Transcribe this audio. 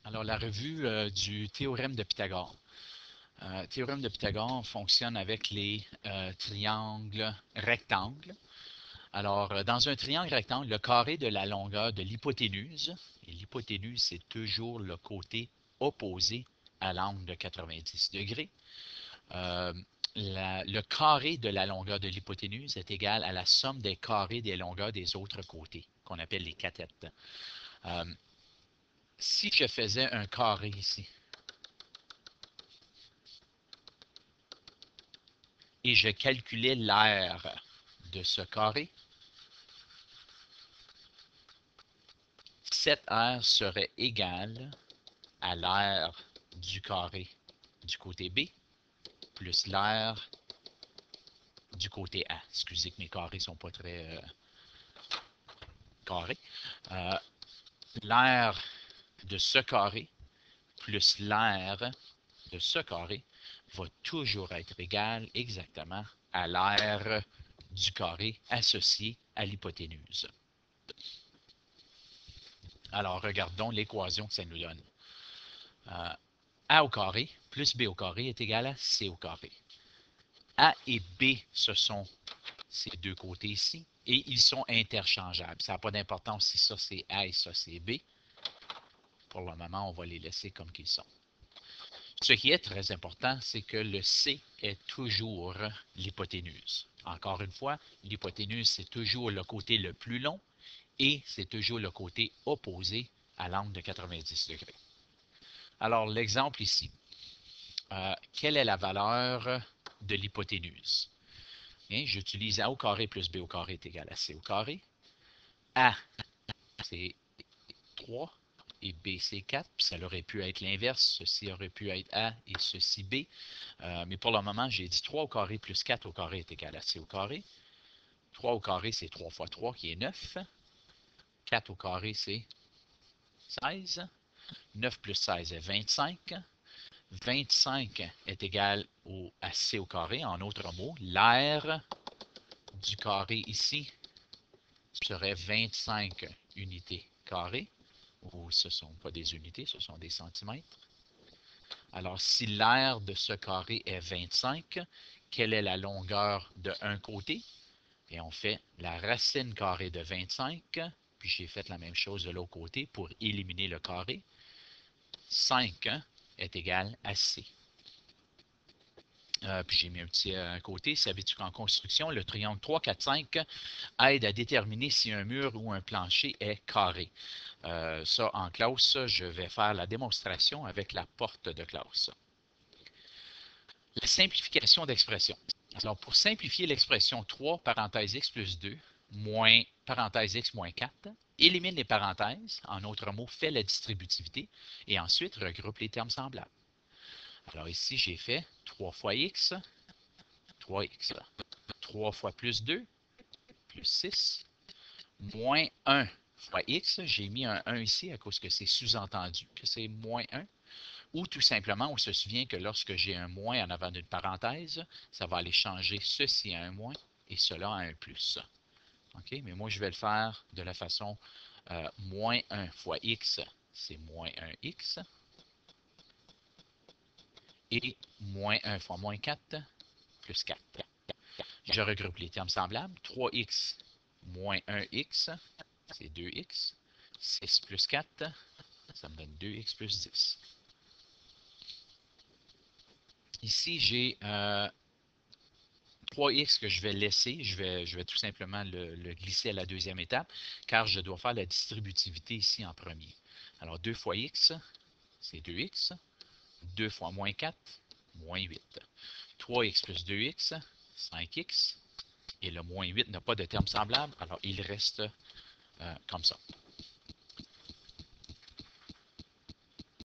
Alors, la revue du théorème de Pythagore. Théorème de Pythagore fonctionne avec les triangles rectangles. Alors, dans un triangle rectangle, le carré de la longueur de l'hypoténuse, et l'hypoténuse, c'est toujours le côté opposé à l'angle de 90 degrés. Euh, le carré de la longueur de l'hypoténuse est égal à la somme des carrés des longueurs des autres côtés, qu'on appelle les cathètes. Si je faisais un carré ici, et je calculais l'aire de ce carré, cette aire serait égale à l'aire du carré du côté B plus l'aire du côté A. Excusez que mes carrés ne sont pas très carrés. Euh, l'aire de ce carré plus l'aire de ce carré va toujours être égale exactement à l'aire du carré associé à l'hypoténuse. Alors, regardons l'équation que ça nous donne. A au carré plus B au carré est égal à C au carré. A et B, ce sont ces deux côtés ici, et ils sont interchangeables. Ça n'a pas d'importance si ça c'est A et ça c'est B. Pour le moment, on va les laisser comme qu'ils sont. Ce qui est très important, c'est que le C est toujours l'hypoténuse. Encore une fois, l'hypoténuse, c'est toujours le côté le plus long et c'est toujours le côté opposé à l'angle de 90 degrés. Alors, l'exemple ici. Quelle est la valeur de l'hypoténuse? J'utilise A au carré plus B au carré est égal à C au carré. A, c'est 3 et B, c'est 4. Puis ça aurait pu être l'inverse. Ceci aurait pu être A et ceci B. Mais pour le moment, j'ai dit 3 au carré plus 4 au carré est égal à C au carré. 3 au carré, c'est 3 fois 3 qui est 9. 4 au carré, c'est 16. 9 plus 16 est 25. 25 est égal à C au carré. En d'autres mots, l'aire du carré ici serait 25 unités carrées. Ou ce ne sont pas des unités, ce sont des centimètres. Alors, si l'aire de ce carré est 25, quelle est la longueur de un côté? Et on fait la racine carrée de 25, puis j'ai fait la même chose de l'autre côté pour éliminer le carré. 5 est égal à C. Puis j'ai mis un petit côté. Savais-tu qu'en construction, le triangle 3, 4, 5 aide à déterminer si un mur ou un plancher est carré. Ça, en classe, je vais faire la démonstration avec la porte de classe. La simplification d'expression. Alors, pour simplifier l'expression 3 parenthèse x plus 2 moins parenthèse x moins 4, élimine les parenthèses, en d'autres mots, fais la distributivité, et ensuite regroupe les termes semblables. Alors ici, j'ai fait 3 fois x, 3x. 3 fois plus 2, plus 6, moins 1 fois x. J'ai mis un 1 ici à cause que c'est sous-entendu que c'est moins 1. Ou tout simplement, on se souvient que lorsque j'ai un moins en avant d'une parenthèse, ça va aller changer ceci à un moins et cela à un plus. OK? Mais moi, je vais le faire de la façon moins 1 fois x, c'est moins 1x. Et moins 1 fois moins 4, plus 4. Je regroupe les termes semblables. 3x moins 1x, c'est 2x. 6 plus 4, ça me donne 2x plus 10. Ici, j'ai 3x que je vais laisser. Je vais tout simplement le glisser à la deuxième étape, car je dois faire la distributivité ici en premier. Alors, 2 fois x, c'est 2x. 2 fois moins 4, moins 8. 3x plus 2x, 5x. Et le moins 8 n'a pas de terme semblable, alors il reste comme ça.